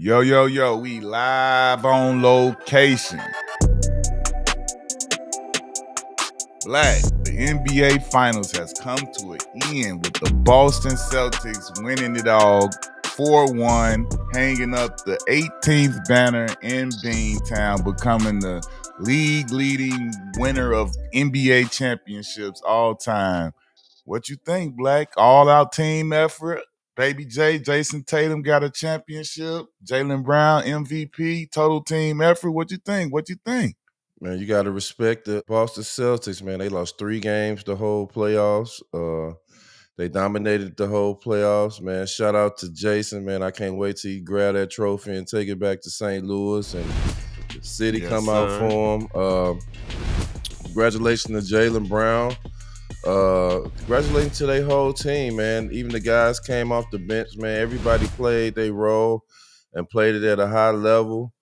Yo, yo, yo, we live on location. Black, the NBA Finals has come to an end with the Boston Celtics winning it all 4-1, hanging up the 18th banner in Beantown, becoming the league-leading winner of NBA championships all time. What you think, Black? All-out team effort? Baby J, Jayson Tatum got a championship. Jaylen Brown, MVP, total team effort. What you think? What you think? Man, you got to respect the Boston Celtics, man. They lost 3 games the whole playoffs. They dominated the whole playoffs, man. Shout out to Jayson, man. I can't wait till he grab that trophy and take it back to St. Louis and the city Yes, come out sir. for him. Congratulations to Jaylen Brown. Congratulations to their whole team, man. Even the guys came off the bench, man. Everybody played their role and played it at a high level.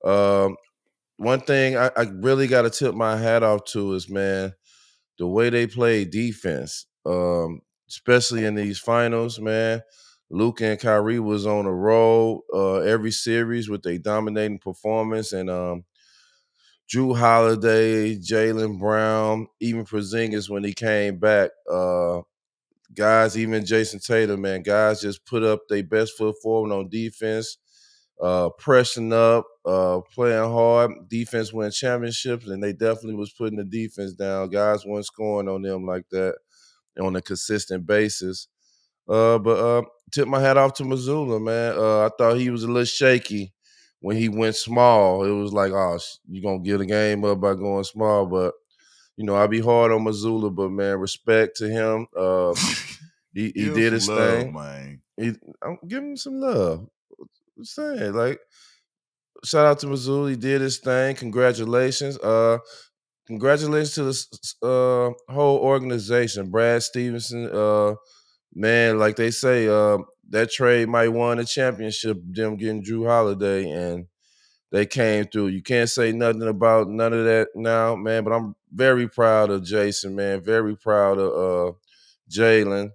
One thing I really got to tip my hat off to is, man, the way they play defense, especially in these finals, man. Luka and Kyrie was on a roll every series with a dominating performance, and Drew Holiday, Jaylen Brown, even Porzingis when he came back. Guys, even Jayson Tatum, man, guys just put up their best foot forward on defense, pressing up, playing hard. Defense win championships, and they definitely was putting the defense down. Guys weren't scoring on them like that on a consistent basis. But tip my hat off to Missoula, man. I thought he was a little shaky when he went small. It was like, oh, you going to get a game up by going small. But, I be hard on Missoula, but, man, respect to him. He Give did some his love, thing. man. I'm giving him some love. I'm saying, like, shout out to Missoula. He did his thing. Congratulations. Congratulations to the whole organization. Brad Stevenson, man, like they say, that trade might won a championship, them getting Drew Holiday, and they came through. You can't say nothing about none of that now, man, but I'm very proud of Jayson, man. Very proud of Jaylen.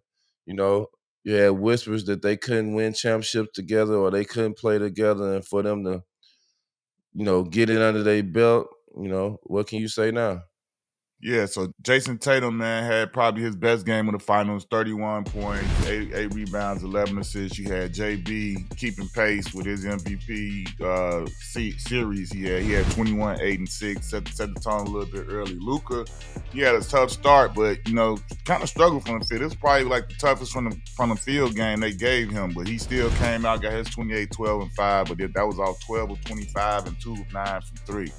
You know, you had whispers that they couldn't win championships together or they couldn't play together, and for them to, get it under their belt, what can you say now? Yeah, so Jayson Tatum, man, had probably his best game of the finals, 31 points, eight rebounds, 11 assists. You had JB keeping pace with his MVP series. He had 21, 8, and 6, set the tone a little bit early. Luka, he had a tough start, but, kind of struggled from the field. This is probably like the toughest from the field game they gave him, but he still came out, got his 28, 12, and 5, but that was all 12 of 25 and 2 of 9 from 3.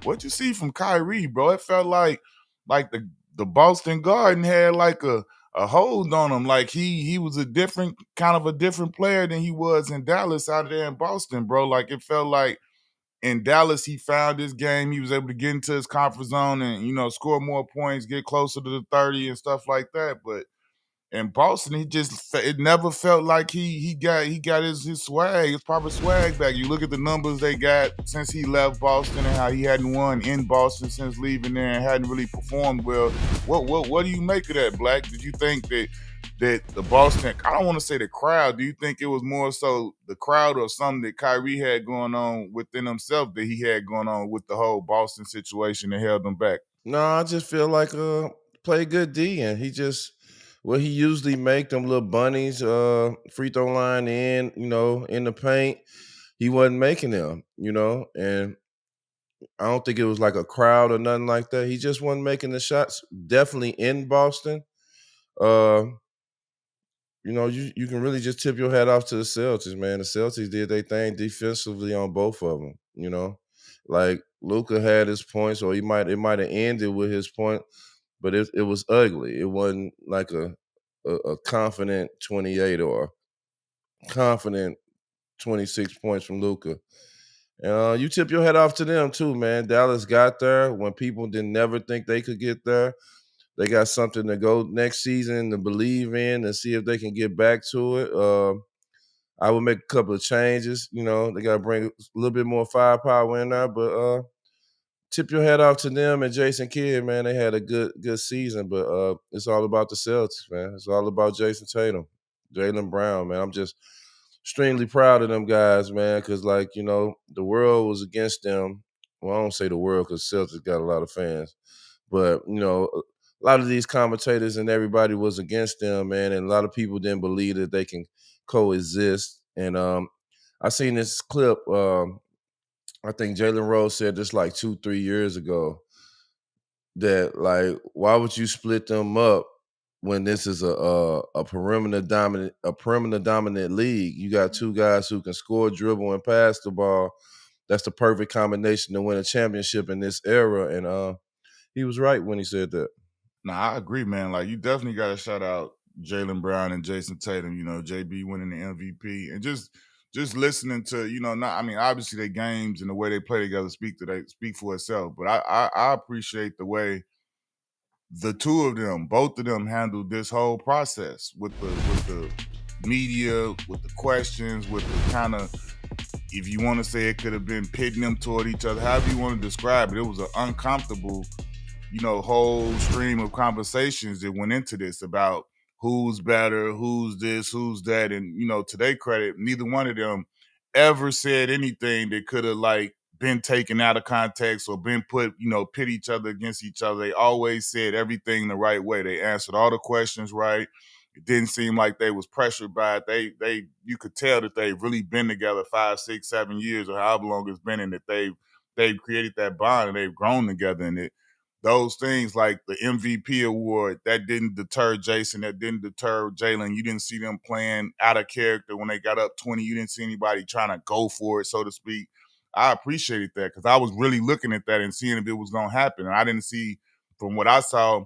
What you see from Kyrie, bro? It felt like the Boston Garden had like a hold on him. Like he was a different player than he was in Dallas out there in Boston, bro. Like it felt like in Dallas he found his game. He was able to get into his comfort zone and score more points, get closer to the 30 and stuff like that. But in Boston, it never felt like he got his swag, his proper swag back. You look at the numbers they got since he left Boston and how he hadn't won in Boston since leaving there and hadn't really performed well. What do you make of that, Black? Did you think that the Boston, I don't want to say the crowd, do you think it was more so the crowd or something that Kyrie had going on within himself that he had going on with the whole Boston situation that held him back? No, I just feel like play good D, and he just what he usually make them little bunnies, free throw line in the paint. He wasn't making them, and I don't think it was like a crowd or nothing like that. He just wasn't making the shots. Definitely in Boston. Uh, you can really just tip your hat off to the Celtics, man. The Celtics did their thing defensively on both of them. Like Luka had his points, or it might have ended with his point, but it was ugly. It wasn't like a confident 28 or confident 26 points from Luka. You tip your head off to them too, man. Dallas got there when people didn't never think they could get there. They got something to go next season to believe in and see if they can get back to it. I would make a couple of changes. They got to bring a little bit more firepower in there, but tip your hat off to them and Jason Kidd, man. They had a good season, but it's all about the Celtics, man. It's all about Jayson Tatum, Jaylen Brown, man. I'm just extremely proud of them guys, man, because like the world was against them. Well, I don't say the world because Celtics got a lot of fans, but a lot of these commentators and everybody was against them, man, and a lot of people didn't believe that they can coexist. And I seen this clip. I think Jalen Rose said this like 2-3 years ago that like why would you split them up when this is a perimeter dominant league? You got two guys who can score, dribble, and pass the ball. That's the perfect combination to win a championship in this era. And he was right when he said that. Nah, I agree, man. Like you definitely got to shout out Jaylen Brown and Jayson Tatum. JB winning the MVP, and just listening to not. I mean, obviously their games and the way they play together speak for itself. But I appreciate the way the two of them, both of them, handled this whole process with the media, with the questions, with the kind of, if you want to say it could have been pitting them toward each other, however you want to describe it, it was an uncomfortable whole stream of conversations that went into this about who's better, who's this, who's that. And, to their credit, neither one of them ever said anything that could have like been taken out of context or been put, pit each other against each other. They always said everything the right way. They answered all the questions right. It didn't seem like they was pressured by it. You could tell that they've really been together 5, 6, 7 years or however long it's been, and that they've created that bond and they've grown together. And those things like the MVP award, that didn't deter Jayson, that didn't deter Jaylen. You didn't see them playing out of character when they got up 20. You didn't see anybody trying to go for it, so to speak. I appreciated that because I was really looking at that and seeing if it was going to happen. And I didn't see, from what I saw,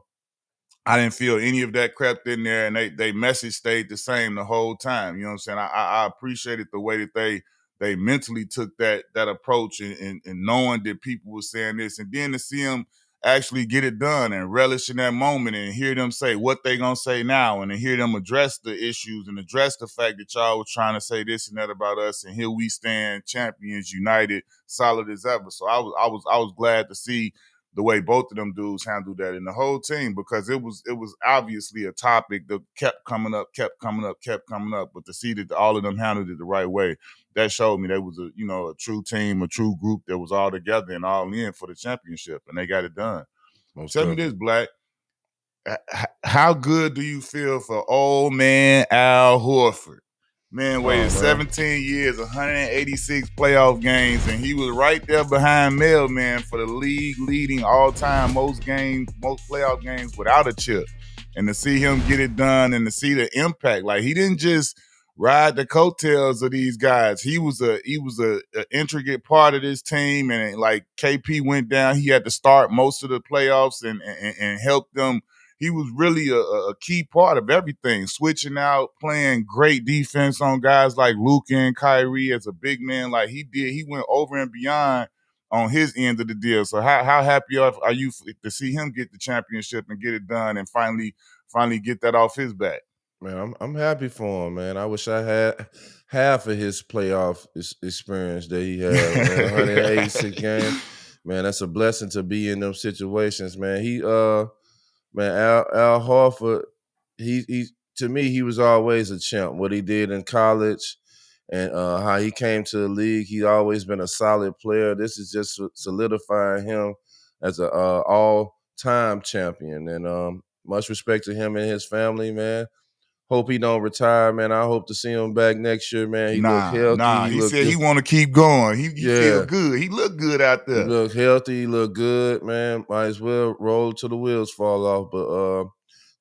I didn't feel any of that crept in there, and they message stayed the same the whole time. You know what I'm saying? I appreciated the way that they mentally took that approach and knowing that people were saying this, and then to see them actually get it done and relish in that moment and hear them say what they gonna say now, and to hear them address the issues and address the fact that y'all was trying to say this and that about us, and here we stand, champions, united, solid as ever. So I was glad to see the way both of them dudes handled that and the whole team, because it was obviously a topic that kept coming up, kept coming up, kept coming up. But to see that all of them handled it the right way, that showed me they was a true team, a true group that was all together and all in for the championship, and they got it done. Most Tell me this, definitely. Black. How good do you feel for old man Al Horford? Man Oh waited man. 17 years, 186 playoff games, and he was right there behind Mailman for the league leading all-time most playoff games without a chip. And to see him get it done and to see the impact, like he didn't just ride the coattails of these guys. He was a intricate part of this team, and like KP went down, he had to start most of the playoffs and help them. He was really a key part of everything, switching out, playing great defense on guys like Luka and Kyrie as a big man. Like he did, he went over and beyond on his end of the deal. So how happy are you to see him get the championship and get it done and finally get that off his back? Man, I'm happy for him, man. I wish I had half of his playoff experience that he had, man. 186 games, man. That's a blessing to be in them situations, man. Man, Al Horford, he to me he was always a champ. What he did in college and how he came to the league, he always been a solid player. This is just solidifying him as a all-time champion, and much respect to him and his family, man. Hope he don't retire, man. I hope to see him back next year, man. He look healthy. Nah. He He look said he good. want to keep going. He feel Yeah, good. He look good out he there. look healthy. He look good, man. Might as well roll till the wheels fall off. But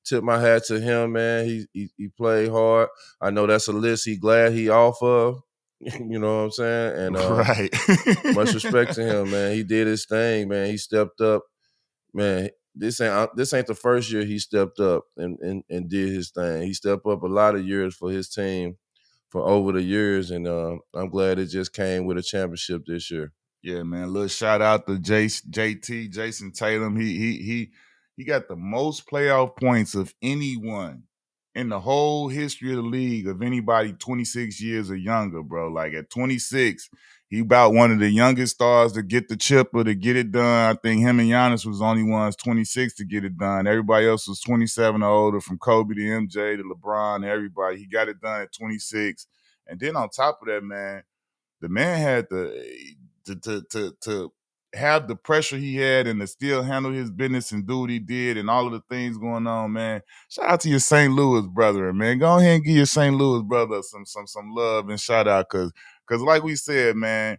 tip my hat to him, man. He played hard. I know that's a list he glad he off of. You know what I'm saying? And Right. much respect to him, man. He did his thing, man. He stepped up, man. This ain't the first year he stepped up and did his thing. He stepped up a lot of years for his team for over the years, and I'm glad it just came with a championship this year. Yeah, man. Little shout out to JT, Jayson Tatum. He got the most playoff points of anyone in the whole history of the league, of anybody 26 years or younger, bro. Like at 26, he about one of the youngest stars to get the chip or to get it done. I think him and Giannis was the only ones 26 to get it done. Everybody else was 27 or older, from Kobe to MJ to LeBron to everybody. He got it done at 26. And then on top of that, man, the man had to have the pressure he had and to still handle his business and do what he did and all of the things going on, man. Shout out to your St. Louis brother, man. Go ahead and give your St. Louis brother some love and shout out, cause like we said, man,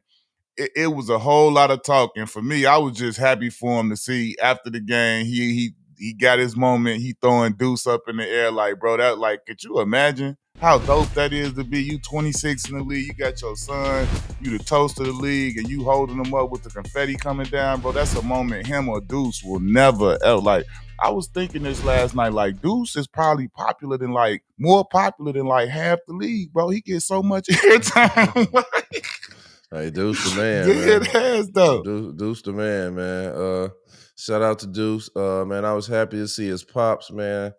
it was a whole lot of talk. And for me, I was just happy for him to see after the game, he got his moment. He throwing Deuce up in the air, like, bro, that, like, could you imagine how dope that is to be? You 26 in the league, you got your son, you the toast of the league, and you holding him up with the confetti coming down, bro. That's a moment him or Deuce will never ever, like. I was thinking this last night, like, Deuce is probably more popular than like half the league, bro. He gets so much airtime. Hey, Deuce the man, Dead man. ass though. Deuce the man, man. Shout out to Deuce. Man, I was happy to see his pops, man.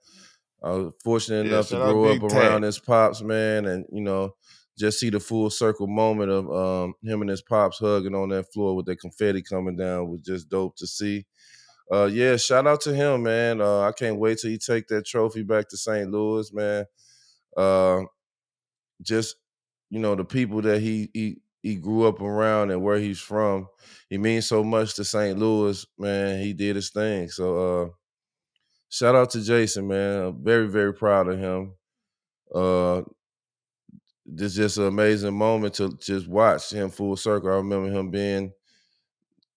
I was fortunate Yeah, enough to shout out grow up Big Tat. around his pops, man, and just see the full circle moment of him and his pops hugging on that floor with that confetti coming down was just dope to see. Yeah, shout out to him, man. I can't wait till he take that trophy back to St. Louis, man. Just the people that he grew up around and where he's from, he means so much to St. Louis, man. He did his thing. So shout out to Jayson, man. I'm very, very proud of him. This just an amazing moment to just watch him full circle. I remember him being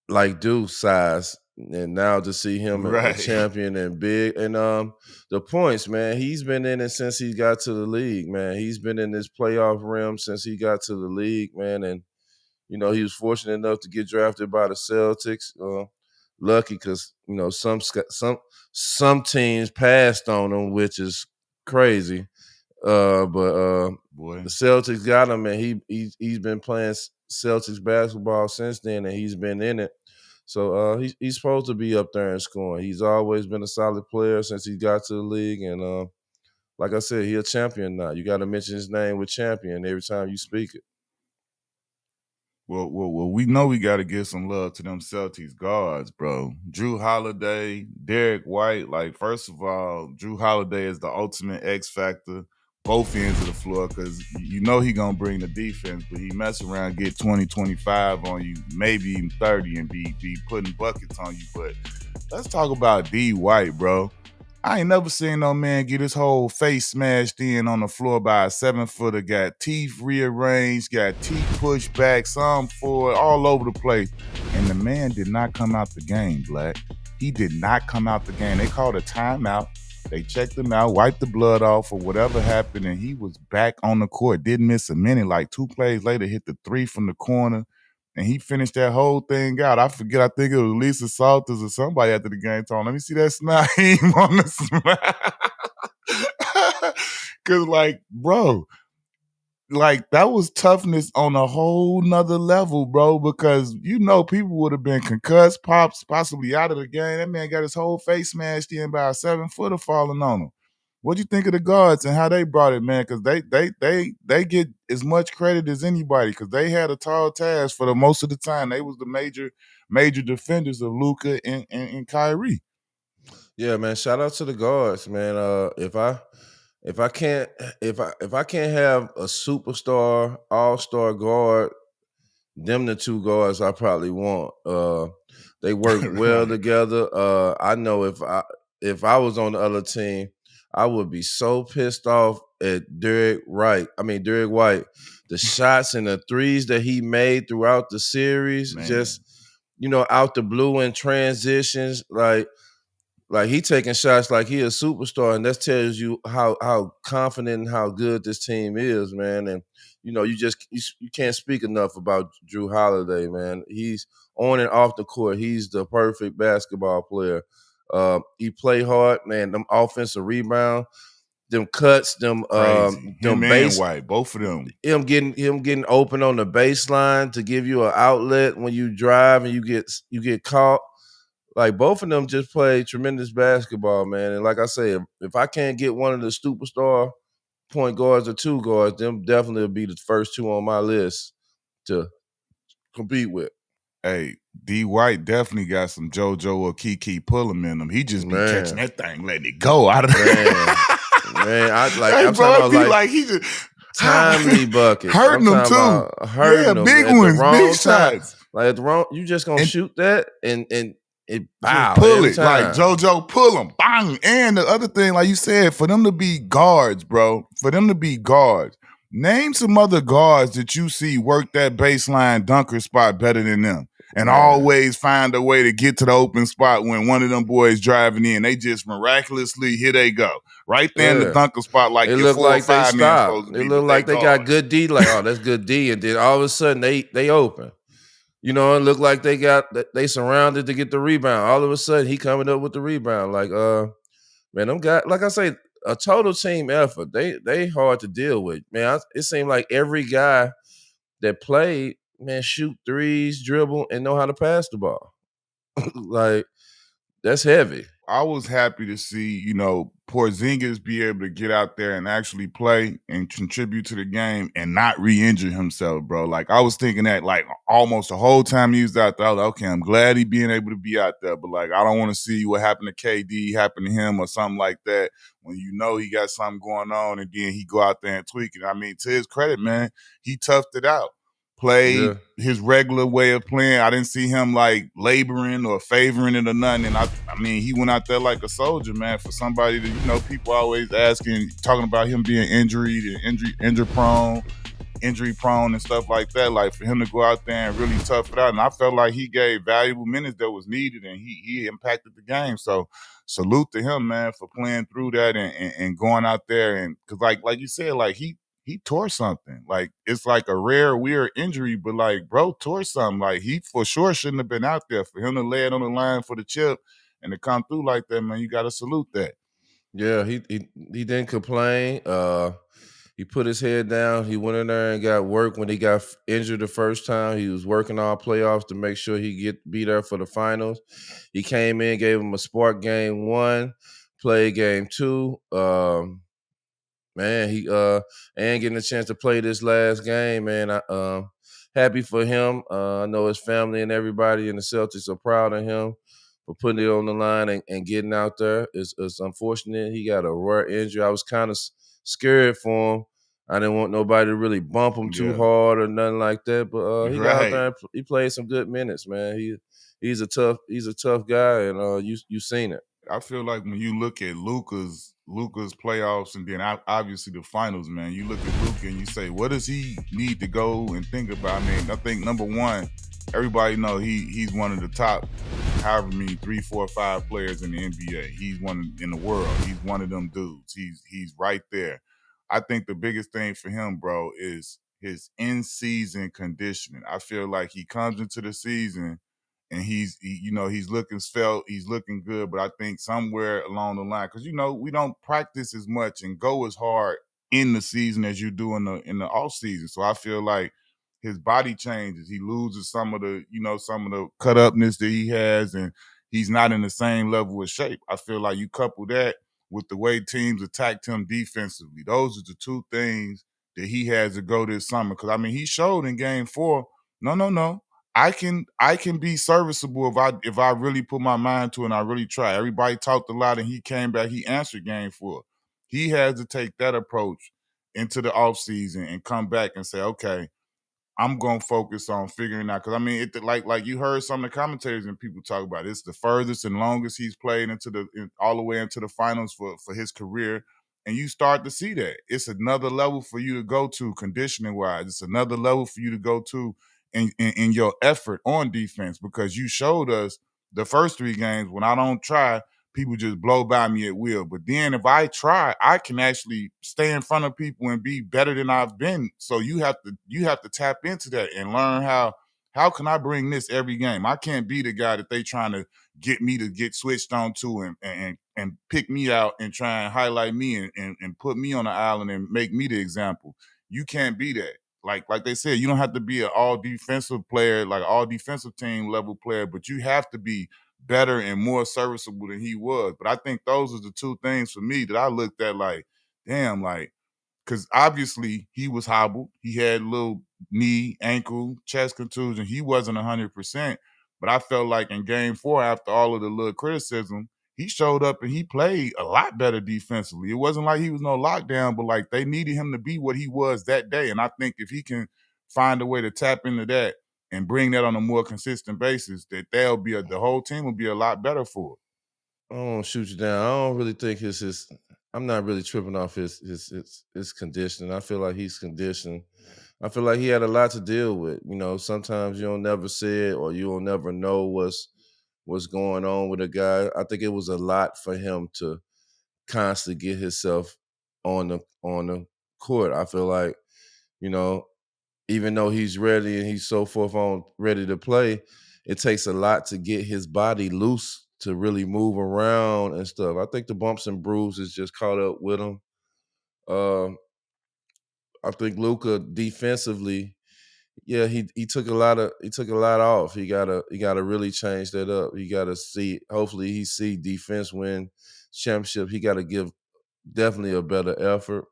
like Deuce size, and now to see him a Right. champion and big. And the points, man, he's been in it since he got to the league, man. He's been in this playoff realm since he got to the league, man. And he was fortunate enough to get drafted by the Celtics. Lucky because some teams passed on him, which is crazy. But Boy. the Celtics got him, and he's been playing Celtics basketball since then, and he's been in it. So he's supposed to be up there and scoring. He's always been a solid player since he got to the league, and like I said, he's a champion now. You got to mention his name with champion every time you speak it. Well, we know we got to give some love to them Celtics guards, bro. Drew Holiday, Derek White. Like, first of all, Drew Holiday is the ultimate X factor, both ends of the floor, because you know he going to bring the defense, but he mess around, get 20, 25 on you, maybe even 30, and be putting buckets on you. But let's talk about D White, bro. I ain't never seen no man get his whole face smashed in on the floor by a 7-footer, got teeth rearranged, got teeth pushed back, some forward, all over the place. And the man did not come out the game, Black. He did not come out the game. They called a timeout. They checked him out, wiped the blood off or whatever happened, and he was back on the court. Didn't miss a minute. Like 2 plays later, hit the 3 from the corner. And he finished that whole thing out. I forget, I think it was Lisa Salters or somebody after the game told him, let me see that smile. He ain't on the smile. Cause like, bro, like that was toughness on a whole nother level, bro, because people would have been concussed, possibly out of the game. That man got his whole face smashed in by a 7-footer falling on him. What'd you think of the guards and how they brought it, man? Because they get as much credit as anybody because they had a tall task for the most of the time. They was the major defenders of Luka and Kyrie. Yeah, man. Shout out to the guards, man. If I can't have a superstar, all-star guard, them the 2 guards I probably want. They work well Right. together. I know if I was on the other team, I would be so pissed off at Derek White. The shots and the threes that he made throughout the series, Man. just out the blue in transitions, like he taking shots like he a superstar, and that tells you how confident and how good this team is, man. And you can't speak enough about Drew Holiday, man. He's on and off the court. He's the perfect basketball player. He play hard, man. Them offensive rebound, them cuts, Crazy. them Him and base. White, both of them. Him getting open on the baseline to give you an outlet when you drive and you get caught. Like both of them just play tremendous basketball, man. And like I say, if I can't get one of the superstar point guards or 2 guards, them definitely will be the first 2 on my list to compete with. Hey, D White definitely got some JoJo or Kiki Pullum in him. He just be catching that thing, letting it go out of man. I'm Hey, talking bro, about it be like he just timely buckets. I'm hurting them talking too. about Yeah, hurting them big at the ones, big wrong time. shots. Like at the wrong, you just gonna And shoot that and it just bow pull every it. Like time. JoJo, pull them. Bang. And the other thing, like you said, for them to be guards, bro, for them to be guards, name some other guards that you see work that baseline dunker spot better than them. And Man, always find a way to get to the open spot when one of them boys driving in. They just miraculously, here they go. Right there in the yeah. dunker spot, like It your looked 4 or like they 5 man supposed stopped. to It be, but looked they like they got guard. good D. Like, oh, that's good D. And then all of a sudden they open. You know, it looked like they surrounded to get the rebound. All of a sudden he coming up with the rebound. Like, man, them guys, like I say, a total team effort. They hard to deal with. Man, it seemed like every guy that played, man, shoot threes, dribble, and know how to pass the ball. Like, that's heavy. I was happy to see, Porzingis be able to get out there and actually play and contribute to the game and not re-injure himself, bro. Like I was thinking that like almost the whole time he was out there, I was like, okay, I'm glad he being able to be out there, but like I don't want to see what happened to KD happen to him or something like that when you know he got something going on and then he go out there and tweak it. I mean, to his credit, man, he toughed it out. Played Yeah. his regular way of playing. I didn't see him like laboring or favoring it or nothing. And I mean, he went out there like a soldier, man. For somebody that people always asking, talking about him being injury prone and stuff like that. Like for him to go out there and really tough it out, and I felt like he gave valuable minutes that was needed, and he impacted the game. So salute to him, man, for playing through that and going out there and because like you said, like he tore something. Like it's like a rare, weird injury, but like bro tore something. Like he for sure shouldn't have been out there. For him to lay it on the line for the chip and to come through like that, man, you got to salute that. Yeah, he didn't complain. He put his head down. He went in there and got work when he got injured the first time. He was working all playoffs to make sure he be there for the finals. He came in, gave him a spark game one, played game two. Man, he and getting a chance to play this last game, man. I happy for him. I know his family and everybody in the Celtics are proud of him for putting it on the line and getting out there. It's unfortunate he got a rare injury. I was kind of scared for him. I didn't want nobody to really bump him too Yeah, hard or nothing like that. But he got out right. there and he played some good minutes, man. He's a tough guy, and you seen it. I feel like when you look at Luca's playoffs and then obviously the finals, man, you look at Luca and you say, what does he need to go and think about? I mean, I think number one, everybody know he's one of the top, however many 3, 4, 5 players in the NBA. He's one in the world. He's one of them dudes. He's right there. I think the biggest thing for him, bro, is his in-season conditioning. I feel like he comes into the season and he's looking svelte, he's looking good, but I think somewhere along the line, because we don't practice as much and go as hard in the season as you do in the off season. So I feel like his body changes. He loses some of the cut upness that he has, and he's not in the same level of shape. I feel like you couple that with the way teams attacked him defensively. Those are the two things that he has to go this summer. Because I mean, he showed in Game 4. No. I can be serviceable if I really put my mind to it and I really try. Everybody talked a lot and he came back, he answered Game 4. He has to take that approach into the offseason and come back and say, okay, I'm gonna focus on figuring out because I mean, like you heard some of the commentators and people talk about it, it's the furthest and longest he's played all the way into the finals for his career, and you start to see that it's another level for you to go to conditioning wise. It's another level for you to go to in your effort on defense because you showed us the first 3 games when I don't try, people just blow by me at will. But then if I try, I can actually stay in front of people and be better than I've been. So you have to tap into that and learn how can I bring this every game? I can't be the guy that they trying to get me to get switched on to and pick me out and try and highlight me and put me on the island and make me the example. You can't be that. Like they said, you don't have to be an all defensive player, like all defensive team level player, but you have to be better and more serviceable than he was. But I think those are the two things for me that I looked at like, damn, like, because obviously he was hobbled. He had a little knee, ankle, chest contusion. He wasn't 100%. But I felt like in Game 4, after all of the little criticism, he showed up and he played a lot better defensively. It wasn't like he was no lockdown, but like they needed him to be what he was that day. And I think if he can find a way to tap into that and bring that on a more consistent basis, that the whole team will be a lot better for it. I don't shoot you down. I don't really think his. I'm not really tripping off his conditioning. I feel like he's conditioned. I feel like he had a lot to deal with. You know, sometimes you don't never see it or you will never know what's going on with a guy. I think it was a lot for him to constantly get himself on the court. I feel like, you know, even though he's ready and he's so forth on ready to play, it takes a lot to get his body loose to really move around and stuff. I think the bumps and bruises just caught up with him. Uh, I think Luka defensively, yeah, he took a lot off. He gotta really change that up. He gotta see. Hopefully, he see defense win championship. He gotta give definitely a better effort.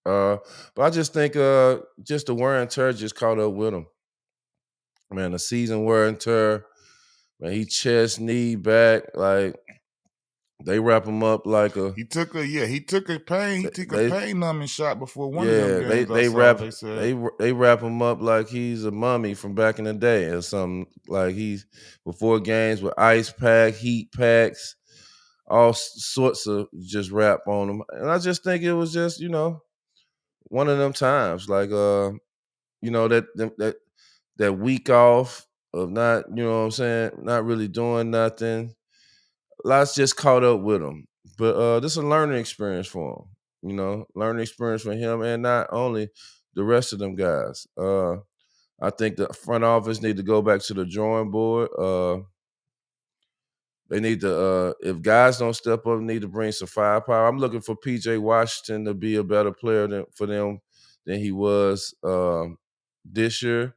Uh, but I just think just the wear and tear just caught up with him. Man, the season wear and tear. Man, he chest, knee, back, like they wrap him up like a He took a they pain numbing shot before one of them yeah they games I they saw. wrap They said they wrap him up like he's a mummy from back in the day or something. Like he's before games with ice pack, heat packs, all sorts of just wrap on him. And I just think it was just one of them times like that week off of not, what I'm saying, not really doing nothing. Lots just caught up with him. But this is a learning experience for him, learning experience for him and not only the rest of them guys. I think the front office need to go back to the drawing board. They need to, if guys don't step up, need to bring some firepower. I'm looking for PJ Washington to be a better player for them than he was this year.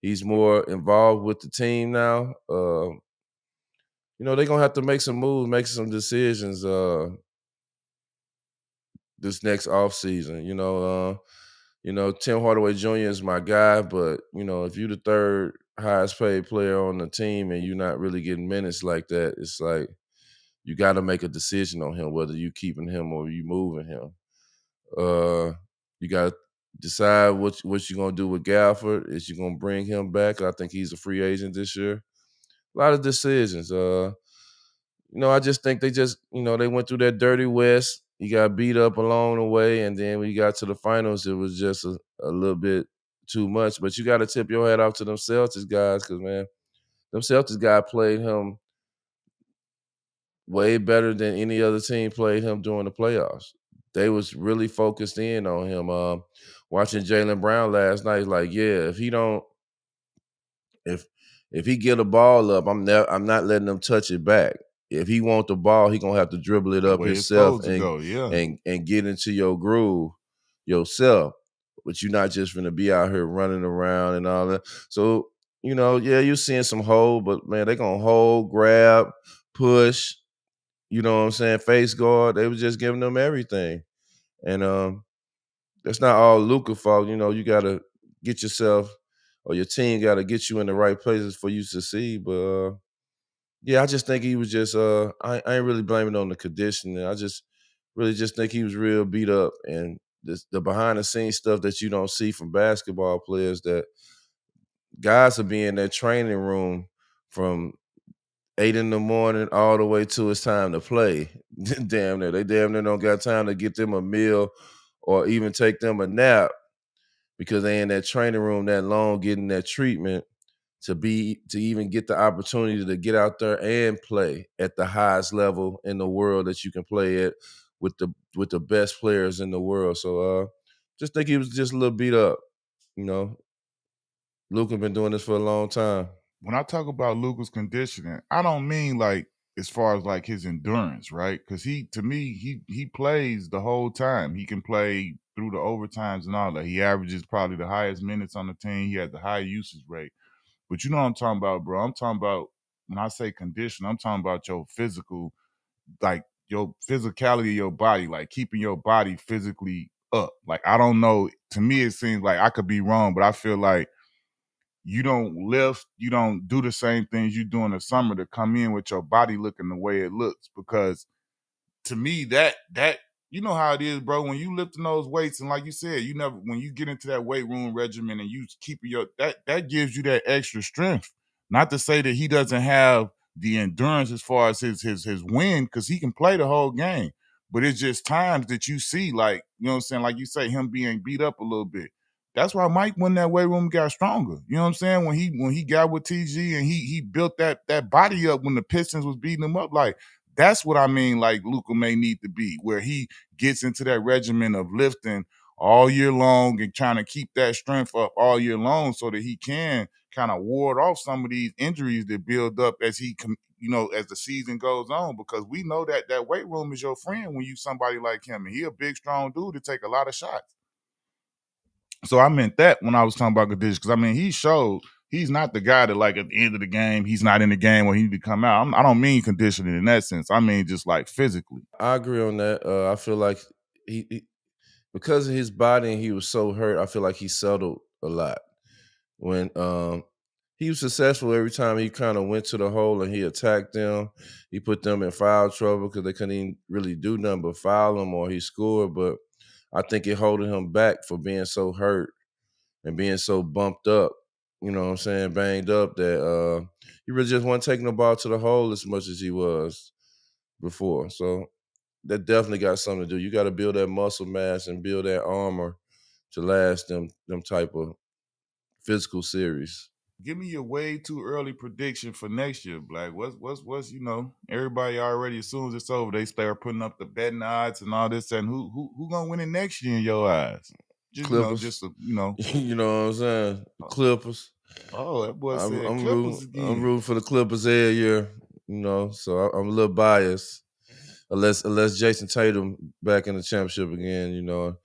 He's more involved with the team now. They're gonna have to make some moves, make some decisions this next offseason. Tim Hardaway Jr. is my guy, but if you're the third highest paid player on the team and you're not really getting minutes like that, it's like you got to make a decision on him, whether you keeping him or you moving him. You got to decide what you're gonna do with Gafford. Is you gonna bring him back? I think he's a free agent this year. A lot of decisions. I just think they went through that dirty West. You got beat up along the way, and then when you got to the finals, it was just a little bit too much. But you got to tip your hat off to them Celtics guys, because man, them Celtics guy played him way better than any other team played him during the playoffs. They was really focused in on him. Watching Jaylen Brown last night, like, yeah, if if he get a ball up, I'm not letting him touch it back. If he want the ball, he gonna have to dribble it the up way it's himself supposed to and go. Yeah. and get into your groove yourself. But you're not just gonna be out here running around and all that. So, yeah, you're seeing some hold, but man, they gonna hold, grab, push, what I'm saying, face guard. They was just giving them everything. And that's not all Luka fault. You gotta get yourself or your team gotta get you in the right places for you to succeed. But yeah, I just think he was just I ain't really blaming on the conditioning. I just really just think he was real beat up and the behind the scenes stuff that you don't see from basketball players, that guys will be in that training room from 8 in the morning all the way to it's time to play. Damn near don't got time to get them a meal or even take them a nap because they in that training room that long getting that treatment to even get the opportunity to get out there and play at the highest level in the world that you can play at with the best players in the world. So just think he was just a little beat up. You know, Luka been doing this for a long time. When I talk about Luka's conditioning, I don't mean like as far as like his endurance, right? Because to me, he plays the whole time. He can play through the overtimes and all that. He averages probably the highest minutes on the team. He has the high usage rate. But you know what I'm talking about, bro? I'm talking about when I say condition, I'm talking about your physical, like your physicality of your body, like keeping your body physically up. Like I don't know. To me, it seems like I could be wrong, but I feel like you don't lift, you don't do the same things you do in the summer to come in with your body looking the way it looks. Because to me, that you know how it is, bro. When you lifting those weights, and like you said, you never when you get into that weight room regimen and you keep your that gives you that extra strength. Not to say that he doesn't have the endurance as far as his win, because he can play the whole game. But it's just times that you see, like, you know what I'm saying, like you say, him being beat up a little bit. That's why Mike, when that weight room got stronger. You know what I'm saying? When he got with TG and he built that body up when the Pistons was beating him up, like that's what I mean. Like Luka may need to be, where he gets into that regimen of lifting all year long and trying to keep that strength up all year long, so that he can kind of ward off some of these injuries that build up as as the season goes on. Because we know that that weight room is your friend when you somebody like him, and he a big, strong dude to take a lot of shots. So I meant that when I was talking about condition, because I mean he showed he's not the guy that, like, at the end of the game he's not in the game or he need to come out. I don't mean conditioning in that sense. I mean just like physically. I agree on that. I feel like he because of his body and he was so hurt. I feel like he settled a lot when he was successful every time he kind of went to the hole and he attacked them. He put them in foul trouble because they couldn't even really do nothing but foul him, or he scored. But I think it holding him back for being so hurt and being so bumped up, you know what I'm saying, banged up, that he really just wasn't taking the ball to the hole as much as he was before. So that definitely got something to do. You got to build that muscle mass and build that armor to last them type of physical series. Give me your way too early prediction for next year, Black. What's everybody already, as soon as it's over, they start putting up the betting odds and all this, and who gonna win it next year in your eyes? Just Clippers. You know what I'm saying? The Clippers. Oh, that boy I'm, said I'm Clippers rooting. I'm again. rooting for the Clippers every year. So I'm a little biased, unless Jason Tatum back in the championship again.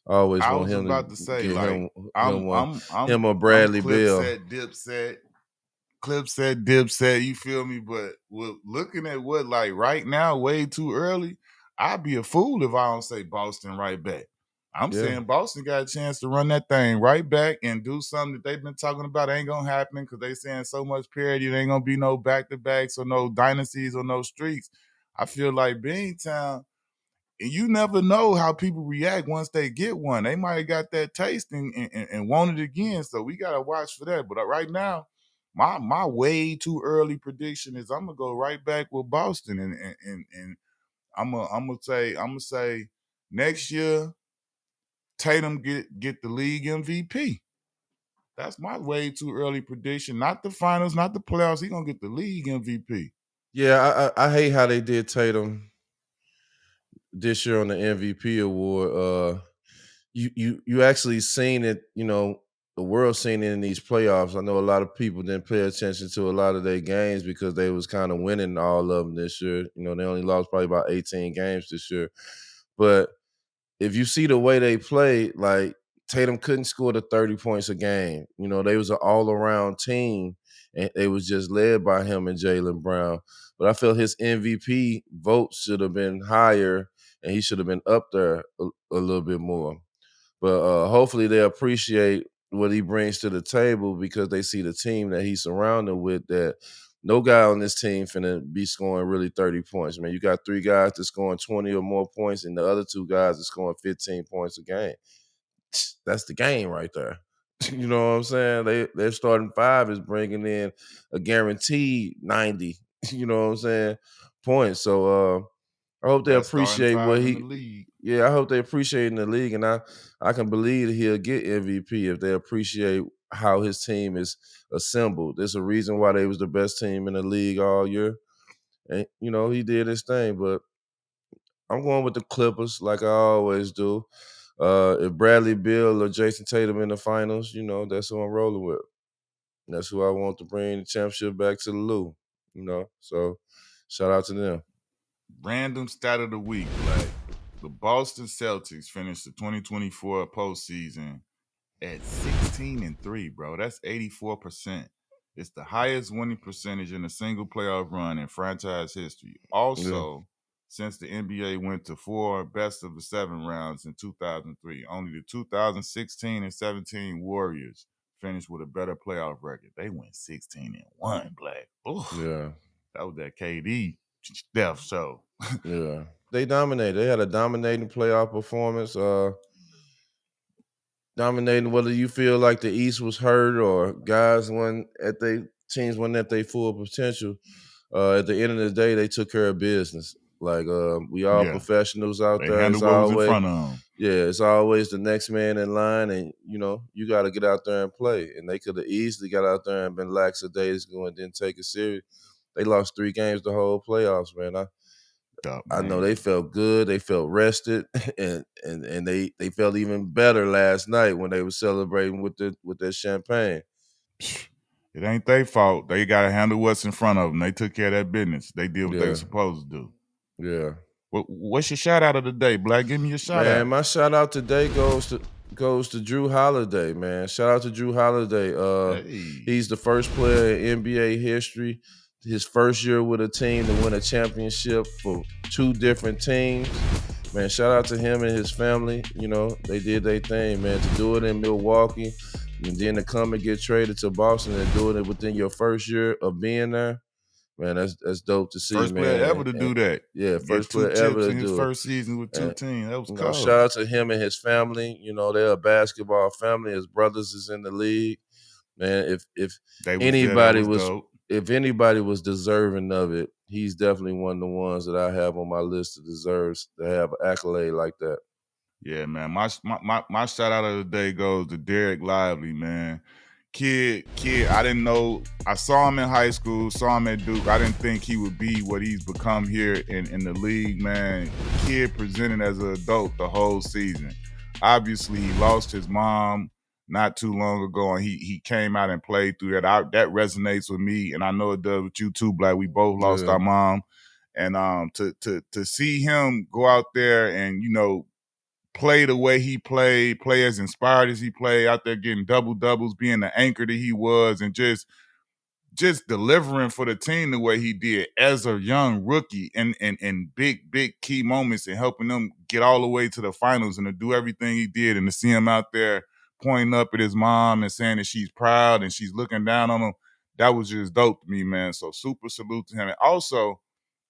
I always I want was him about to to say, get like, him I'm him one I'm him I'm or I'm Bradley clip Beal. set, dip set, clip set, dip set, you feel me? But looking at what, like, right now, way too early, I'd be a fool if I don't say Boston right back. I'm Yeah. saying Boston got a chance to run that thing right back and do something that they've been talking about ain't gonna happen, because they saying so much parity, there ain't gonna be no back-to-backs or no dynasties or no streaks. I feel like Beantown, and you never know how people react once they get one. They might have got that taste and want it again. So we gotta watch for that. But right now, my way too early prediction is I'm gonna go right back with Boston, and I'm gonna say next year Tatum get the league MVP. That's my way too early prediction. Not the finals, not the playoffs. He gonna get the league MVP. Yeah, I hate how they did Tatum this year on the MVP award. You actually seen it, the world seen it in these playoffs. I know a lot of people didn't pay attention to a lot of their games because they was kind of winning all of them this year. They only lost probably about 18 games this year. But if you see the way they played, like Tatum couldn't score the 30 points a game. They was an all-around team, and they was just led by him and Jaylen Brown. But I feel his MVP vote should have been higher, and he should have been up there a little bit more. But hopefully they appreciate what he brings to the table, because they see the team that he's surrounded with, that no guy on this team finna be scoring really 30 points. Man, you got three guys that's scoring 20 or more points, and the other two guys are scoring 15 points a game. That's the game right there. You know what I'm saying? Their starting five is bringing in a guaranteed 90, you know what I'm saying, points. So I hope they Best starting appreciate what five in the he. league. Yeah, I hope they appreciate in the league, and I can believe that he'll get MVP if they appreciate how his team is assembled. There's a reason why they was the best team in the league all year, and he did his thing. But I'm going with the Clippers, like I always do. If Bradley Beal or Jason Tatum in the finals, that's who I'm rolling with. That's who I want to bring the championship back to the Lou. So shout out to them. Random stat of the week, Black. The Boston Celtics finished the 2024 postseason at 16-3, bro. That's 84%. It's the highest winning percentage in a single playoff run in franchise history. Yeah. Also, since the NBA went to 4 best of the 7 rounds in 2003, only the 2016 and 17 Warriors finished with a better playoff record. They went 16-1, Black. Ooh, Yeah. that was that KD death show. Yeah. They dominated. They had a dominating playoff performance. Dominating whether you feel like the East was hurt or guys won at they teams went at their full potential. At the end of the day, they took care of business. Like we all Yeah, professionals out they there. handled what was in front of them. Yeah, it's always the next man in line, and you got to get out there and play. And they could have easily got out there and been lackadaisical and didn't take it serious. They lost 3 games the whole playoffs, man. I know they Man. felt good, they felt rested, and they felt even better last night when they were celebrating with their champagne. It ain't their fault. They got to handle what's in front of them. They took care of that business. They did what they were Yeah, supposed to do. yeah. What's your shout out of the day, Black? Give me your shout Man, out. my shout out today goes to Drew Holiday, man. Shout out to Drew Holiday. Hey, He's the first player in NBA history, his first year with a team to win a championship for 2 different teams. Man, shout out to him and his family. They did their thing, man. To do it in Milwaukee and then to come and get traded to Boston and doing it within your first year of being there, man, that's dope to see, first player ever man. to And do that. yeah, Get first 2 player ever chips to in his do it. first season with 2 And teams. That was shout cold. out to him and his family. They're a basketball family. His brothers is in the league. Man, if They was there. That anybody was was dope. if anybody was deserving of it, he's definitely one of the ones that I have on my list that deserves to have an accolade like that. Yeah, man. My shout out of the day goes to Derek Lively, man. Kid, I didn't know. I saw him in high school, saw him at Duke. I didn't think he would be what he's become here in the league, man. Kid presented as an adult the whole season. Obviously, he lost his mom not too long ago, and he came out and played through that. That resonates with me, and I know it does with you too, Black. We both lost Yeah, our mom, and to see him go out there and play the way he played, play as inspired as he played, out there getting double doubles, being the anchor that he was, and just delivering for the team the way he did as a young rookie in big key moments and helping them get all the way to the finals and to do everything he did and to see him out there pointing up at his mom and saying that she's proud and she's looking down on him. That was just dope to me, man. So super salute to him. And also,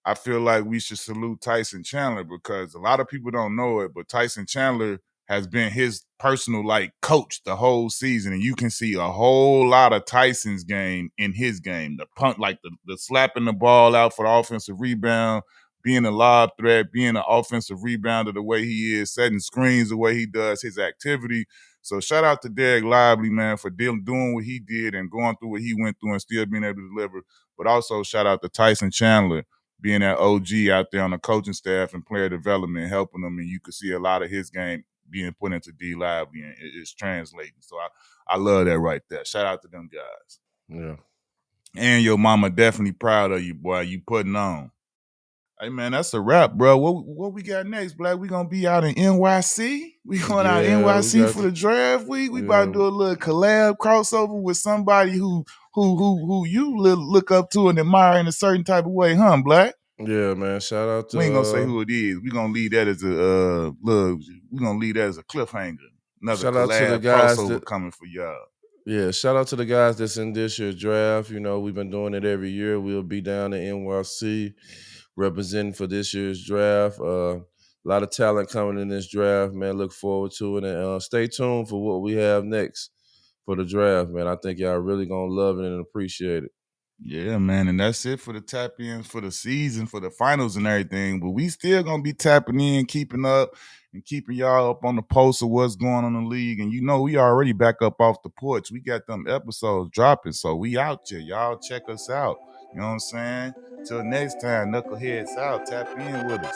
I feel like we should salute Tyson Chandler because a lot of people don't know it, but Tyson Chandler has been his personal coach the whole season, and you can see a whole lot of Tyson's game in his game. The punt, the slapping the ball out for the offensive rebound, being a lob threat, being an offensive rebounder the way he is, setting screens the way he does, his activity. So shout out to Derek Lively, man, for doing what he did and going through what he went through and still being able to deliver. But also shout out to Tyson Chandler being that OG out there on the coaching staff and player development, helping them, and you could see a lot of his game being put into D Lively, and it's translating. So I love that right there. Shout out to them guys. yeah. And your mama definitely proud of you, boy. You putting on. Hey man, that's a wrap, bro. What we got next, Black? We gonna be out in NYC. We going out Yeah, we NYC got for the draft week. We about to yeah. do a little collab crossover with somebody who you look up to and admire in a certain type of way, huh, Black? Yeah, man. Shout out We ain't gonna say to who it is. We gonna leave that as a look. We gonna leave that as a cliffhanger. Another shout out to the collab guys crossover that coming for y'all. Yeah, shout out to the guys that's in this year's draft. We've been doing it every year. We'll be down in NYC representing for this year's draft. A lot of talent coming in this draft, man. Look forward to it. And stay tuned for what we have next for the draft, man. I think y'all really going to love it and appreciate it. Yeah, man, and that's it for the tap in for the season, for the finals and everything. But we still gonna be tapping in, keeping up, and keeping y'all up on the pulse of what's going on in the league. And we already back up off the porch. We got them episodes dropping, so we out here. Y'all check us out. You know what I'm saying? Till next time, knuckleheads out. Tap in with us.